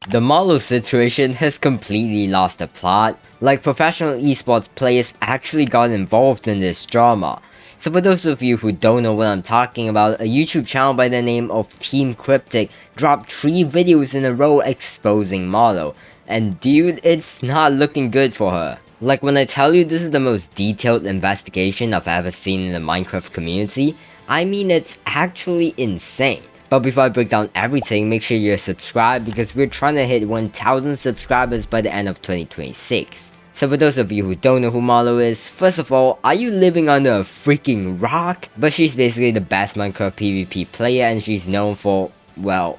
The Marlow situation has completely lost the plot, like professional esports players actually got involved in this drama. So for those of you who don't know what I'm talking about, a YouTube channel by the name of Team Cryptic dropped 3 videos in a row exposing Marlow, and dude, it's not looking good for her. Like when I tell you this is the most detailed investigation I've ever seen in the Minecraft community, I mean it's actually insane. But before I break down everything, make sure you're subscribed because we're trying to hit 1000 subscribers by the end of 2026. So for those of you who don't know who Marlow is, first of all, are you living under a freaking rock? But she's basically the best Minecraft PvP player and she's known for, well,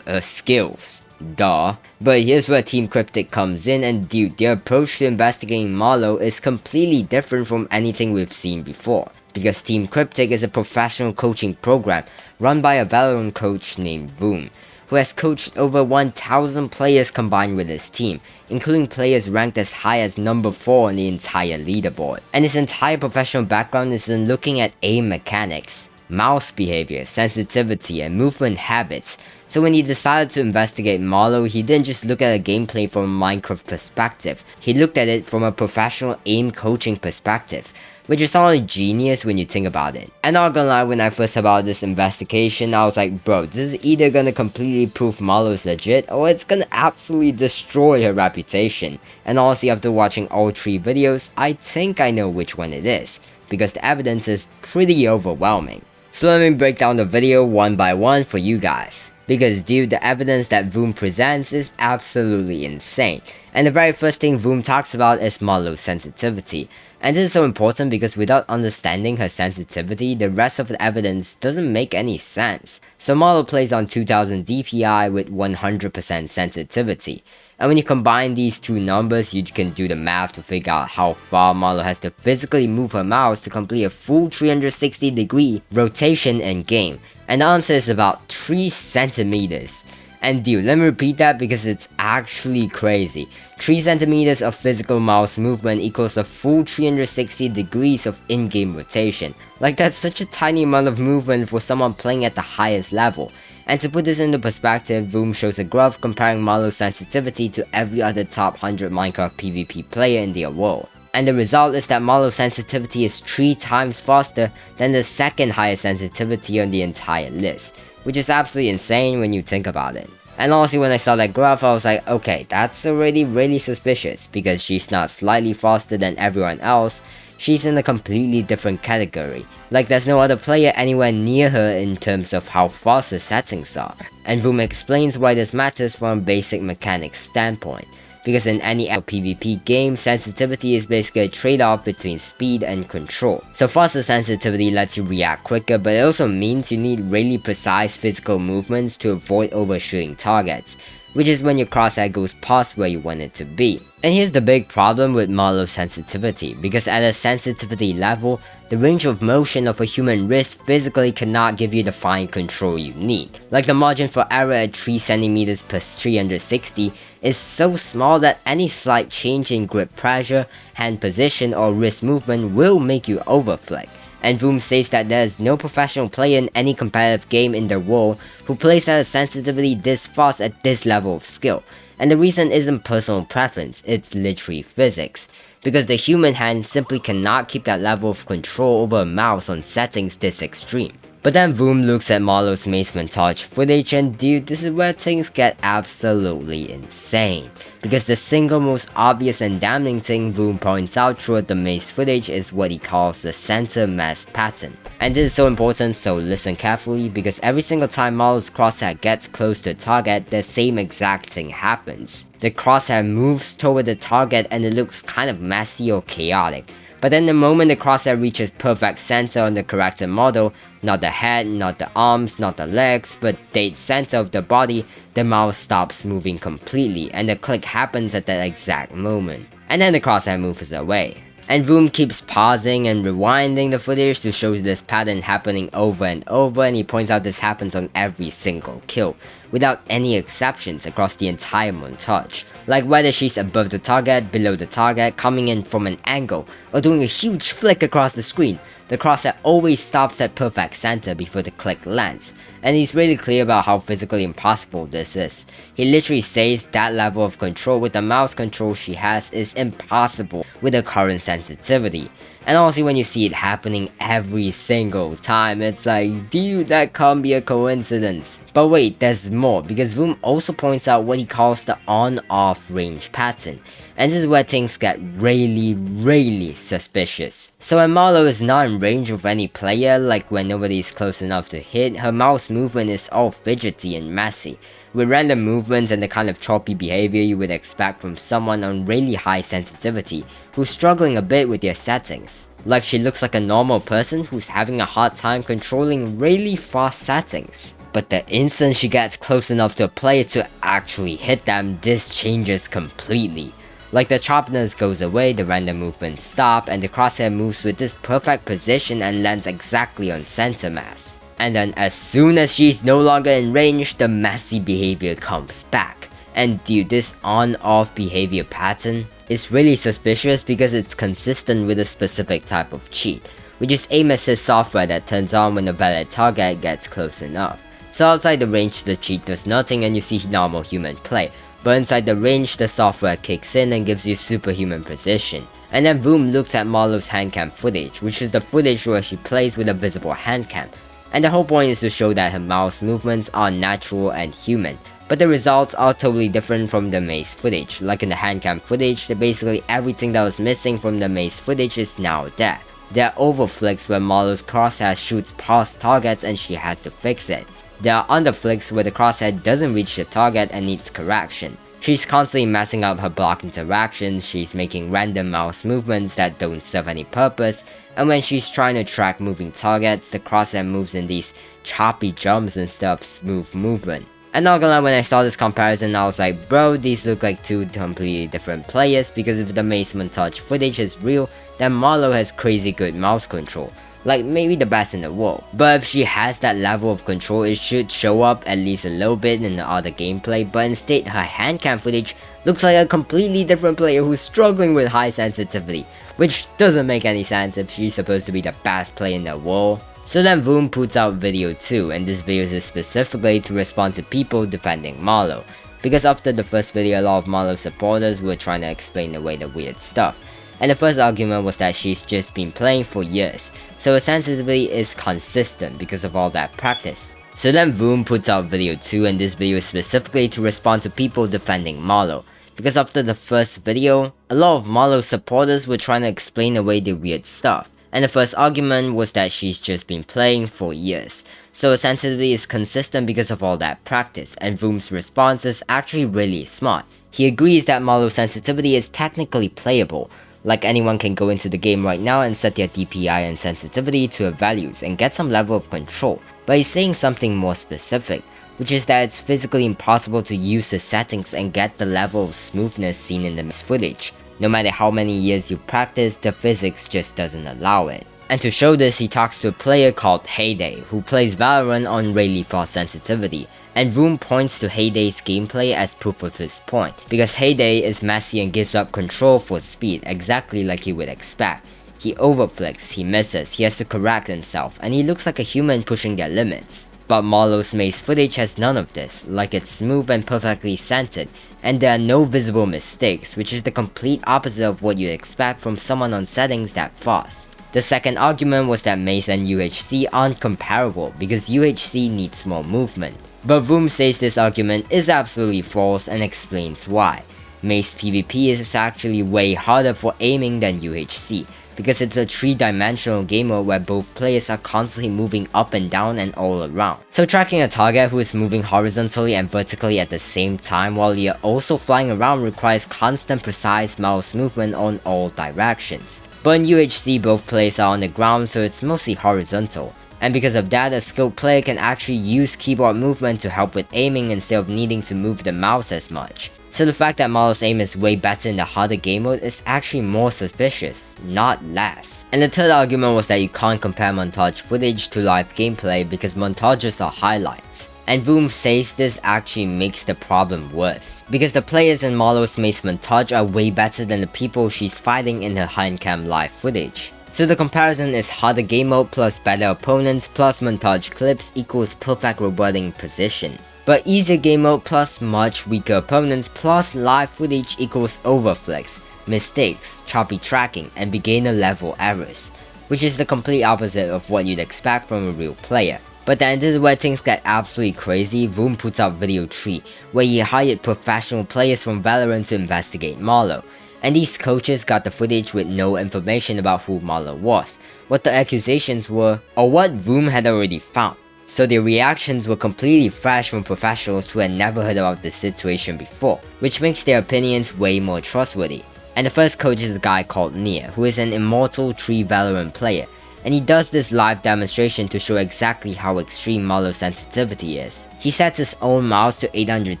skills. Duh. But here's where Team Cryptic comes in, and dude, their approach to investigating Marlow is completely different from anything we've seen before. Because Team Cryptic is a professional coaching program run by a veteran coach named Wemmbu, who has coached over 1000 players combined with his team, including players ranked as high as number 4 on the entire leaderboard. And his entire professional background is in looking at aim mechanics, mouse behavior, sensitivity, and movement habits. So when he decided to investigate Marlow, he didn't just look at a gameplay from a Minecraft perspective, he looked at it from a professional aim coaching perspective, which is only genius when you think about it. And not gonna lie, when I first heard about this investigation, I was like, bro, this is either gonna completely prove Marlow is legit, or it's gonna absolutely destroy her reputation. And honestly, after watching all 3 videos, I think I know which one it is, because the evidence is pretty overwhelming. So let me break down the video one by one for you guys. Because dude, the evidence that Wemmbu presents is absolutely insane. And the very first thing Wemmbu talks about is Marlow's sensitivity. And this is so important because without understanding her sensitivity, the rest of the evidence doesn't make any sense. So Marlow plays on 2000 DPI with 100% sensitivity. And when you combine these 2 numbers, you can do the math to figure out how far Marlow has to physically move her mouse to complete a full 360-degree rotation in game. And the answer is about 3 centimeters. And dude, let me repeat that because it's actually crazy. 3 centimeters of physical mouse movement equals a full 360 degrees of in-game rotation. Like that's such a tiny amount of movement for someone playing at the highest level. And to put this into perspective, Wemmbu shows a graph comparing Marlow's sensitivity to every other top 100 Minecraft PvP player in the world. And the result is that Marlow's sensitivity is 3 times faster than the second highest sensitivity on the entire list, which is absolutely insane when you think about it. And honestly, when I saw that graph, I was like, okay, that's already really suspicious, because she's not slightly faster than everyone else, she's in a completely different category. Like there's no other player anywhere near her in terms of how fast her settings are. And Wemmbu explains why this matters from a basic mechanics standpoint. Because in any PvP game, sensitivity is basically a trade-off between speed and control. So faster sensitivity lets you react quicker, but it also means you need really precise physical movements to avoid overshooting targets, which is when your crosshair goes past where you want it to be. And here's the big problem with Marlow's sensitivity, because at a sensitivity level, the range of motion of a human wrist physically cannot give you the fine control you need. Like the margin for error at 3 cm per 360 is so small that any slight change in grip pressure, hand position, or wrist movement will make you overflick. And Wemmbu says that there is no professional player in any competitive game in the world who plays at a sensitivity this fast at this level of skill. And the reason isn't personal preference, it's literally physics. Because the human hand simply cannot keep that level of control over a mouse on settings this extreme. But then Wemmbu looks at Marlow's mace montage footage, and dude, this is where things get absolutely insane. Because the single most obvious and damning thing Wemmbu points out throughout the mace footage is what he calls the center mass pattern. And this is so important, so listen carefully, because every single time Marlow's crosshair gets close to the target, the same exact thing happens. The crosshair moves toward the target and it looks kind of messy or chaotic. But then the moment the crosshair reaches perfect center on the character model, not the head, not the arms, not the legs, but dead center of the body, the mouse stops moving completely and the click happens at that exact moment. And then the crosshair moves away. And Wemmbu keeps pausing and rewinding the footage to show this pattern happening over and over, and he points out this happens on every single kill, without any exceptions across the entire montage. Like whether she's above the target, below the target, coming in from an angle, or doing a huge flick across the screen, the crosshair always stops at perfect center before the click lands. and he's really clear about how physically impossible this is. He literally says that level of control with the mouse control she has is impossible with the current sensitivity. And honestly, when you see it happening every single time, it's like, dude, that can't be a coincidence. But wait, there's more, because Wemmbu also points out what he calls the on-off range pattern, and this is where things get really suspicious. So when Marlow is not in range of any player, like when nobody is close enough to hit, her mouse movement is all fidgety and messy, with random movements and the kind of choppy behavior you would expect from someone on really high sensitivity who's struggling a bit with their settings. Like she looks like a normal person who's having a hard time controlling really fast settings. But the instant she gets close enough to a player to actually hit them, this changes completely. Like the choppiness goes away, the random movements stop, and the crosshair moves with this perfect position and lands exactly on center mass. And then as soon as she's no longer in range, the messy behavior comes back. And dude, this on-off behavior pattern is really suspicious because it's consistent with a specific type of cheat, which is aim assist software that turns on when a valid target gets close enough. So outside the range, the cheat does nothing and you see normal human play, but inside the range, the software kicks in and gives you superhuman precision. And then Wemmbu looks at Marlow's handcam footage, which is the footage where she plays with a visible handcam. And the whole point is to show that her mouse movements are natural and human, but the results are totally different from the mace footage. Like in the handcam footage, basically everything that was missing from the mace footage is now there. There are overflicks where Marlow's crosshair shoots past targets and she has to fix it. There are underflicks where the crosshair doesn't reach the target and needs correction. She's constantly messing up her block interactions, she's making random mouse movements that don't serve any purpose, and when she's trying to track moving targets, the crosshair moves in these choppy jumps instead of smooth movement. And not gonna lie, when I saw this comparison, I was like, bro, these look like two completely different players, because if the mace montage footage is real, then Marlow has crazy good mouse control. Like maybe the best in the world. But if she has that level of control, it should show up at least a little bit in the other gameplay, but instead her handcam footage looks like a completely different player who's struggling with high sensitivity, which doesn't make any sense if she's supposed to be the best player in the world. So then Wemmbu puts out video 2, and this video is specifically to respond to people defending Marlow, because after the first video a lot of Marlow supporters were trying to explain away the weird stuff. And the first argument was that she's just been playing for years, so her sensitivity is consistent because of all that practice. So then Wemmbu puts out video 2, and this video is specifically to respond to people defending Marlow, because after the first video, a lot of Marlow supporters were trying to explain away the weird stuff. And the first argument was that she's just been playing for years, so her sensitivity is consistent because of all that practice, and Wemmbu's response is actually really smart. He agrees that Marlow's sensitivity is technically playable. Like anyone can go into the game right now and set their DPI and sensitivity to her values and get some level of control, but he's saying something more specific, which is that it's physically impossible to use the settings and get the level of smoothness seen in the footage. No matter how many years you practice, the physics just doesn't allow it. And to show this, he talks to a player called Heyday, who plays Valorant on really fast sensitivity, and Wemmbu points to Heyday's gameplay as proof of his point, because Heyday is messy and gives up control for speed, exactly like you would expect. He overflicks, he misses, he has to correct himself, and he looks like a human pushing their limits. But Marlow's mace footage has none of this, like it's smooth and perfectly centered, and there are no visible mistakes, which is the complete opposite of what you'd expect from someone on settings that fast. The second argument was that mace and UHC aren't comparable because UHC needs more movement. But Wemmbu says this argument is absolutely false and explains why. Mace PvP is actually way harder for aiming than UHC, because it's a 3-dimensional game mode where both players are constantly moving up and down and all around. So tracking a target who is moving horizontally and vertically at the same time while you're also flying around requires constant precise mouse movement on all directions. But in UHC both players are on the ground, so it's mostly horizontal. And because of that, a skilled player can actually use keyboard movement to help with aiming instead of needing to move the mouse as much. So the fact that Marlow's aim is way better in the harder game mode is actually more suspicious, not less. And the third argument was that you can't compare montage footage to live gameplay because montages are highlights. And Wemmbu says this actually makes the problem worse, because the players in Marlow's mace montage are way better than the people she's fighting in her handcam live footage. So the comparison is harder game mode plus better opponents plus montage clips equals perfect roboting position. But easier game mode plus much weaker opponents plus live footage equals overflicks, mistakes, choppy tracking, and beginner level errors, which is the complete opposite of what you'd expect from a real player. But then this is where things get absolutely crazy. Wemmbu puts out video 3, where he hired professional players from Valorant to investigate Marlow. And these coaches got the footage with no information about who Marlow was, what the accusations were, or what Wemmbu had already found. So their reactions were completely fresh from professionals who had never heard about this situation before, which makes their opinions way more trustworthy. And the first coach is a guy called Nia, who is an Immortal 3 Valorant player, and he does this live demonstration to show exactly how extreme Marlow's sensitivity is. He sets his own mouse to 800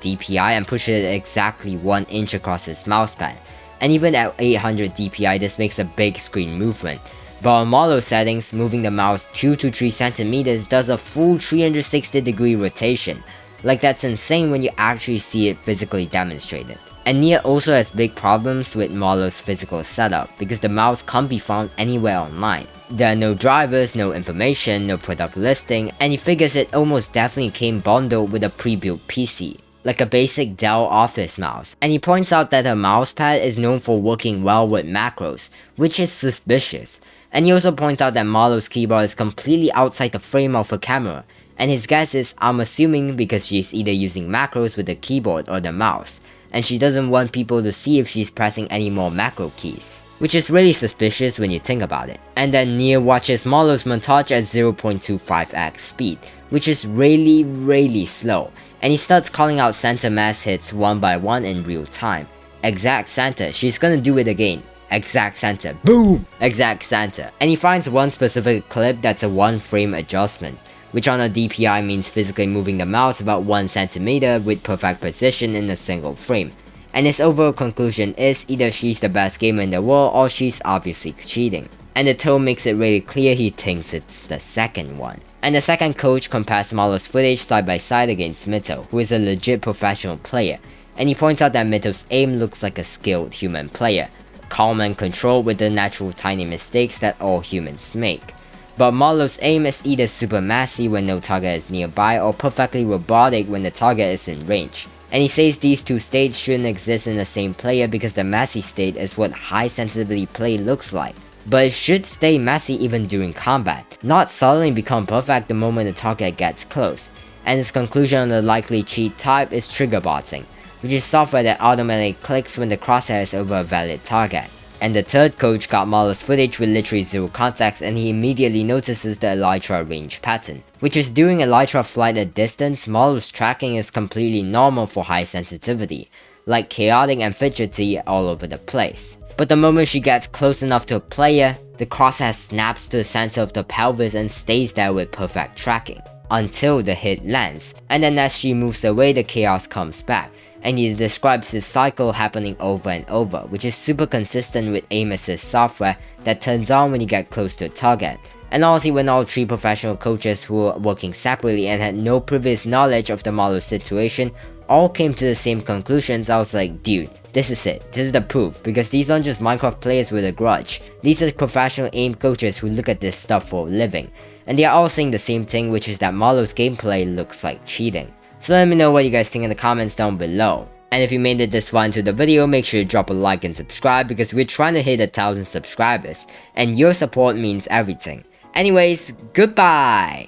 DPI and pushes it exactly 1 inch across his mousepad, and even at 800 DPI this makes a big screen movement. But on Marlow settings, moving the mouse 2 to 3 centimeters does a full 360 degree rotation. Like, that's insane when you actually see it physically demonstrated. And Nia also has big problems with Marlow's physical setup because the mouse can't be found anywhere online. There are no drivers, no information, no product listing, and he figures it almost definitely came bundled with a pre-built PC, like a basic Dell Office mouse. And he points out that her mousepad is known for working well with macros, which is suspicious. And he also points out that Marlow's keyboard is completely outside the frame of her camera, and his guess is, I'm assuming, because she's either using macros with the keyboard or the mouse, and she doesn't want people to see if she's pressing any more macro keys, which is really suspicious when you think about it. And then Nia watches Marlow's montage at 0.25x speed, which is really slow, and he starts calling out center mass hits one by one in real time. Exact center, she's gonna do it again. Exact center, boom! Exact center. And he finds one specific clip that's a 1 frame adjustment, which on a DPI means physically moving the mouse about 1 centimeter with perfect precision in a single frame. And his overall conclusion is either she's the best gamer in the world or she's obviously cheating. And the tone makes it really clear he thinks it's the second one. And the second coach compares Marlow's footage side by side against Mito, who is a legit professional player, and he points out that Mito's aim looks like a skilled human player, calm and controlled with the natural tiny mistakes that all humans make. But Marlow's aim is either super messy when no target is nearby or perfectly robotic when the target is in range. And he says these two states shouldn't exist in the same player because the messy state is what high sensitivity play looks like. But it should stay messy even during combat, not suddenly become perfect the moment the target gets close. And his conclusion on the likely cheat type is trigger botting, which is software that automatically clicks when the crosshair is over a valid target. And the third coach got Marlow's footage with literally zero context, and he immediately notices the elytra range pattern, which is during elytra flight at distance, Marlow's tracking is completely normal for high sensitivity, like chaotic and fidgety all over the place. But the moment she gets close enough to a player, the crosshair snaps to the center of the pelvis and stays there with perfect tracking, until the hit lands, and then as she moves away the chaos comes back. And he describes this cycle happening over and over, which is super consistent with aim assist software that turns on when you get close to a target. And honestly, when all 3 professional coaches who were working separately and had no previous knowledge of the Marlow situation all came to the same conclusions, I was like, dude, this is it, this is the proof, because these aren't just Minecraft players with a grudge, these are professional aim coaches who look at this stuff for a living, and they are all saying the same thing, which is that Marlow's gameplay looks like cheating. So let me know what you guys think in the comments down below. And if you made it this far into the video, make sure to drop a like and subscribe because we're trying to hit 1,000 subscribers, and your support means everything. Anyways, goodbye!